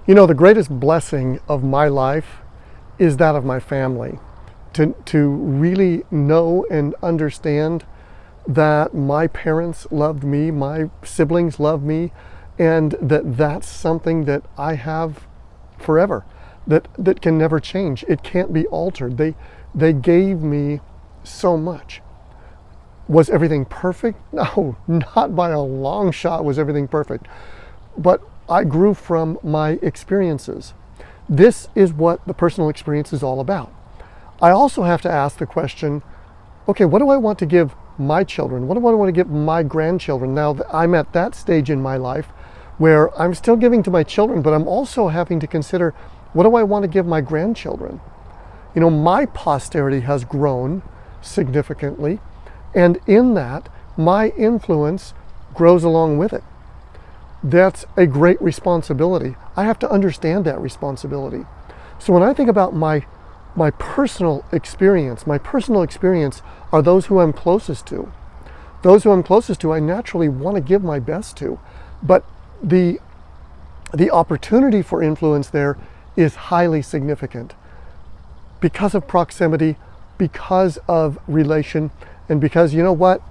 You know, the greatest blessing of my life is that of my family. To really know and understand that my parents loved me, my siblings loved me, and that's something that I have forever, that can never change. It can't be altered. They gave me so much. Was everything perfect? No, not by a long shot was everything perfect. But I grew from my experiences. This is what the personal experience is all about. I also have to ask the question, okay, what do I want to give my children? What do I want to give my grandchildren? Now that I'm at that stage in my life where I'm still giving to my children, but I'm also having to consider, what do I want to give my grandchildren? You know, my posterity has grown significantly, and in that, my influence grows along with it. That's a great responsibility. I have to understand that responsibility. So when I think about my personal experience are those who I'm closest to. Those who I'm closest to, I naturally want to give my best to. But the opportunity for influence there is highly significant because of proximity, because of relation, and because, you know what?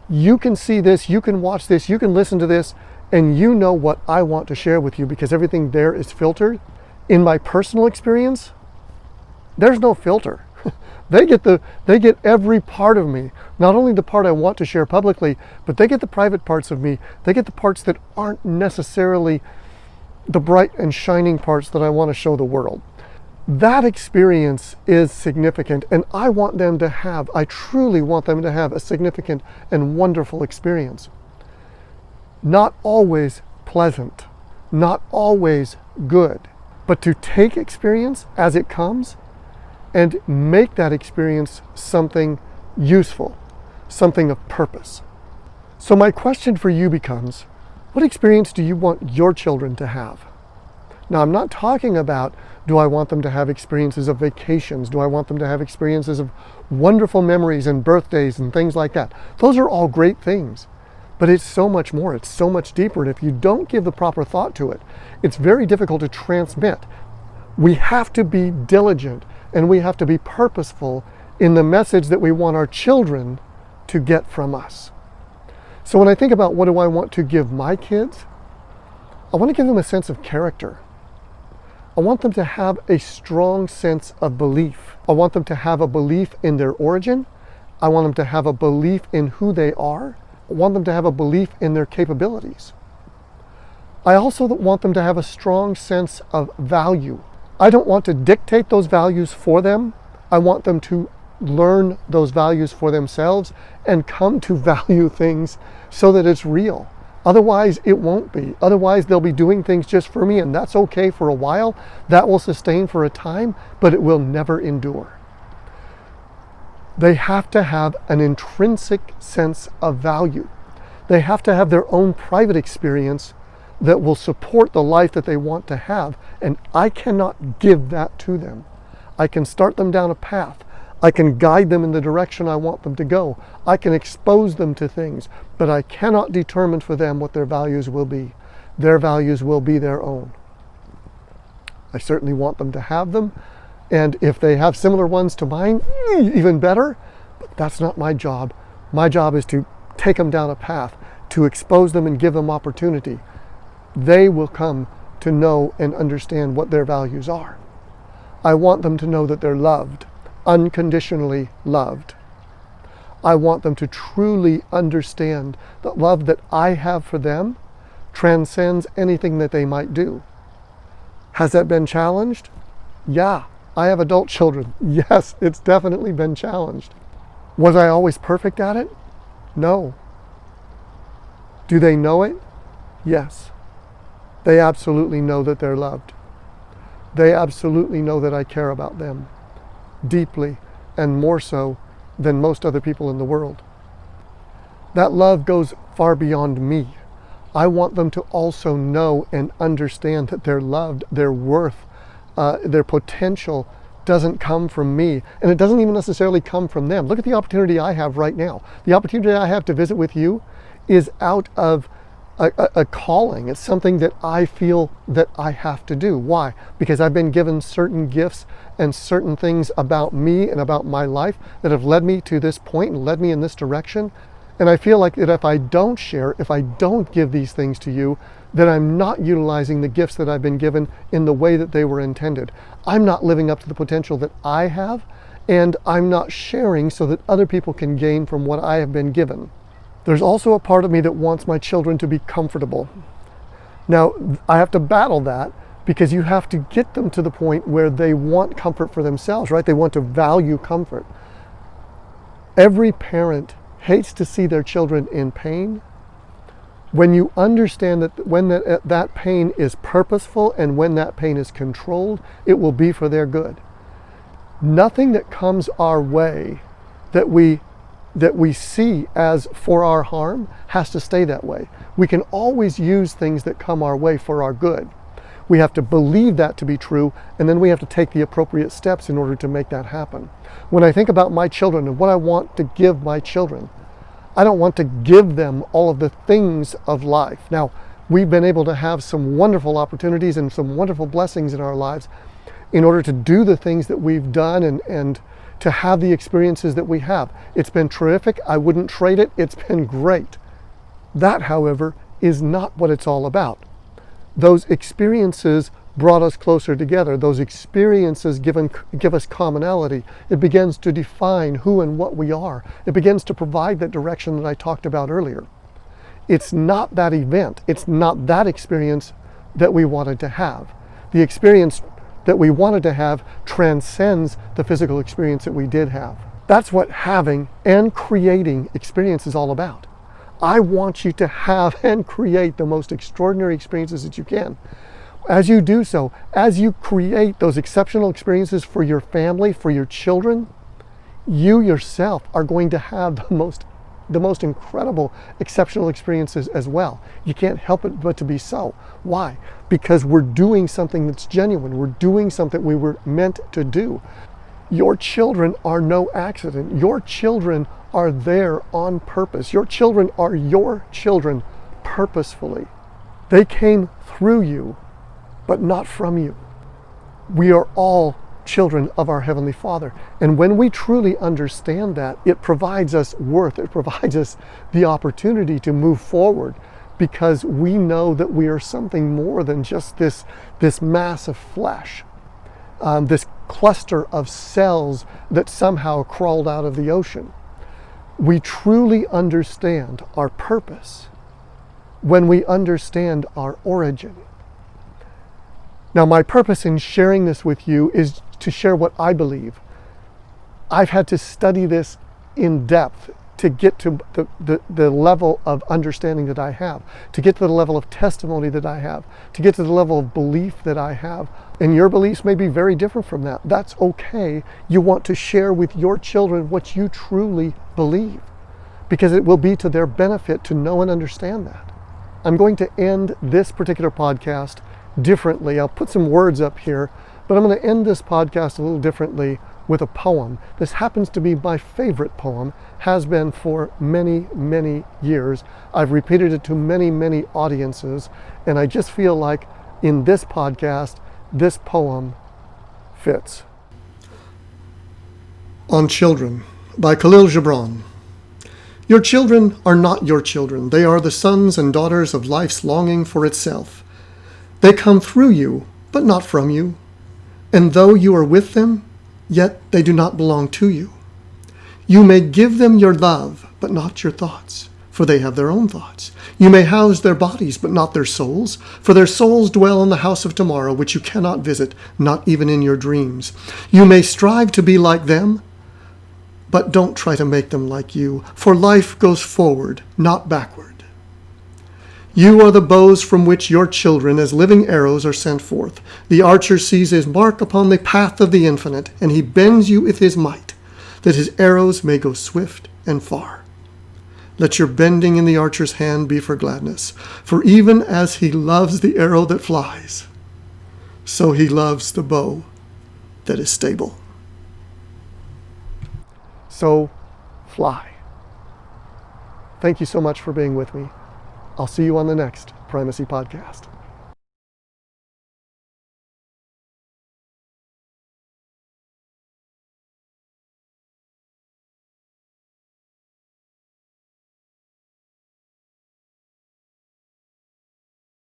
You can see this, you can watch this, you can listen to this, and you know what I want to share with you because everything there is filtered. In my personal experience, there's no filter. They get every part of me, not only the part I want to share publicly, but they get the private parts of me. They get the parts that aren't necessarily the bright and shining parts that I want to show the world. That experience is significant, and I truly want them to have a significant and wonderful experience. Not always pleasant, not always good, but to take experience as it comes and make that experience something useful, something of purpose. So my question for you becomes, what experience do you want your children to have? Now, I'm not talking about, do I want them to have experiences of vacations? Do I want them to have experiences of wonderful memories and birthdays and things like that? Those are all great things, but it's so much more. It's so much deeper. And if you don't give the proper thought to it, it's very difficult to transmit. We have to be diligent and we have to be purposeful in the message that we want our children to get from us. So when I think about what do I want to give my kids, I want to give them a sense of character. I want them to have a strong sense of belief. I want them to have a belief in their origin. I want them to have a belief in who they are. I want them to have a belief in their capabilities. I also want them to have a strong sense of value. I don't want to dictate those values for them. I want them to learn those values for themselves and come to value things so that it's real. Otherwise, it won't be. Otherwise, they'll be doing things just for me, and that's okay for a while. That will sustain for a time, but it will never endure. They have to have an intrinsic sense of value. They have to have their own private experience that will support the life that they want to have, and I cannot give that to them. I can start them down a path. I can guide them in the direction I want them to go. I can expose them to things, but I cannot determine for them what their values will be. Their values will be their own. I certainly want them to have them, and if they have similar ones to mine, even better, but that's not my job. My job is to take them down a path, to expose them and give them opportunity. They will come to know and understand what their values are. I want them to know that they're loved, unconditionally loved. I want them to truly understand that love that I have for them transcends anything that they might do. Has that been challenged? Yeah. I have adult children. Yes, it's definitely been challenged. Was I always perfect at it? No. Do they know it? Yes. They absolutely know that they're loved. They absolutely know that I care about them deeply and more so than most other people in the world. That love goes far beyond me. I want them to also know and understand that they're loved, their worth, their potential doesn't come from me, and it doesn't even necessarily come from them. Look at the opportunity I have right now. The opportunity I have to visit with you is out of a calling. It's something that I feel that I have to do. Why? Because I've been given certain gifts and certain things about me and about my life that have led me to this point and led me in this direction. And I feel like that if I don't share, if I don't give these things to you, then I'm not utilizing the gifts that I've been given in the way that they were intended. I'm not living up to the potential that I have, and I'm not sharing so that other people can gain from what I have been given. There's also a part of me that wants my children to be comfortable. Now, I have to battle that because you have to get them to the point where they want comfort for themselves, right? They want to value comfort. Every parent hates to see their children in pain. When you understand that when that pain is purposeful and when that pain is controlled, it will be for their good. Nothing that comes our way that we see as for our harm has to stay that way. We can always use things that come our way for our good. We have to believe that to be true, and then we have to take the appropriate steps in order to make that happen. When I think about my children and what I want to give my children, I don't want to give them all of the things of life. Now, we've been able to have some wonderful opportunities and some wonderful blessings in our lives in order to do the things that we've done and to have the experiences that we have. It's been terrific. I wouldn't trade it. It's been great. That, however, is not what it's all about. Those experiences brought us closer together. Those experiences give us commonality. It begins to define who and what we are. It begins to provide that direction that I talked about earlier. It's not that event. It's not that experience that we wanted to have. The experience that we wanted to have transcends the physical experience that we did have. That's what having and creating experience is all about. I want you to have and create the most extraordinary experiences that you can. As you do so, as you create those exceptional experiences for your family, for your children, you yourself are going to have the most incredible, exceptional experiences as well. You can't help it but to be so. Why? Because we're doing something that's genuine. We're doing something we were meant to do. Your children are no accident. Your children are there on purpose. Your children are your children purposefully. They came through you, but not from you. We are all children of our Heavenly Father. And when we truly understand that, it provides us worth. It provides us the opportunity to move forward because we know that we are something more than just this mass of flesh, this cluster of cells that somehow crawled out of the ocean. We truly understand our purpose when we understand our origin. Now, my purpose in sharing this with you is to share what I believe. I've had to study this in depth to get to the level of understanding that I have, to get to the level of testimony that I have, to get to the level of belief that I have. And your beliefs may be very different from that. That's okay. You want to share with your children what you truly believe, because it will be to their benefit to know and understand that. I'm going to end this particular podcast differently. I'll put some words up here, but I'm going to end this podcast a little differently with a poem. This happens to be my favorite poem, has been for many, many years. I've repeated it to many, many audiences, and I just feel like in this podcast, this poem fits. On Children by Khalil Gibran. Your children are not your children. They are the sons and daughters of life's longing for itself. They come through you, but not from you. And though you are with them, yet they do not belong to you. You may give them your love, but not your thoughts, for they have their own thoughts. You may house their bodies, but not their souls, for their souls dwell in the house of tomorrow, which you cannot visit, not even in your dreams. You may strive to be like them, but don't try to make them like you, for life goes forward, not backward. You are the bows from which your children as living arrows are sent forth. The archer sees his mark upon the path of the infinite, and he bends you with his might, that his arrows may go swift and far. Let your bending in the archer's hand be for gladness, for even as he loves the arrow that flies, so he loves the bow that is stable. So, fly. Thank you so much for being with me. I'll see you on the next Primacy Podcast.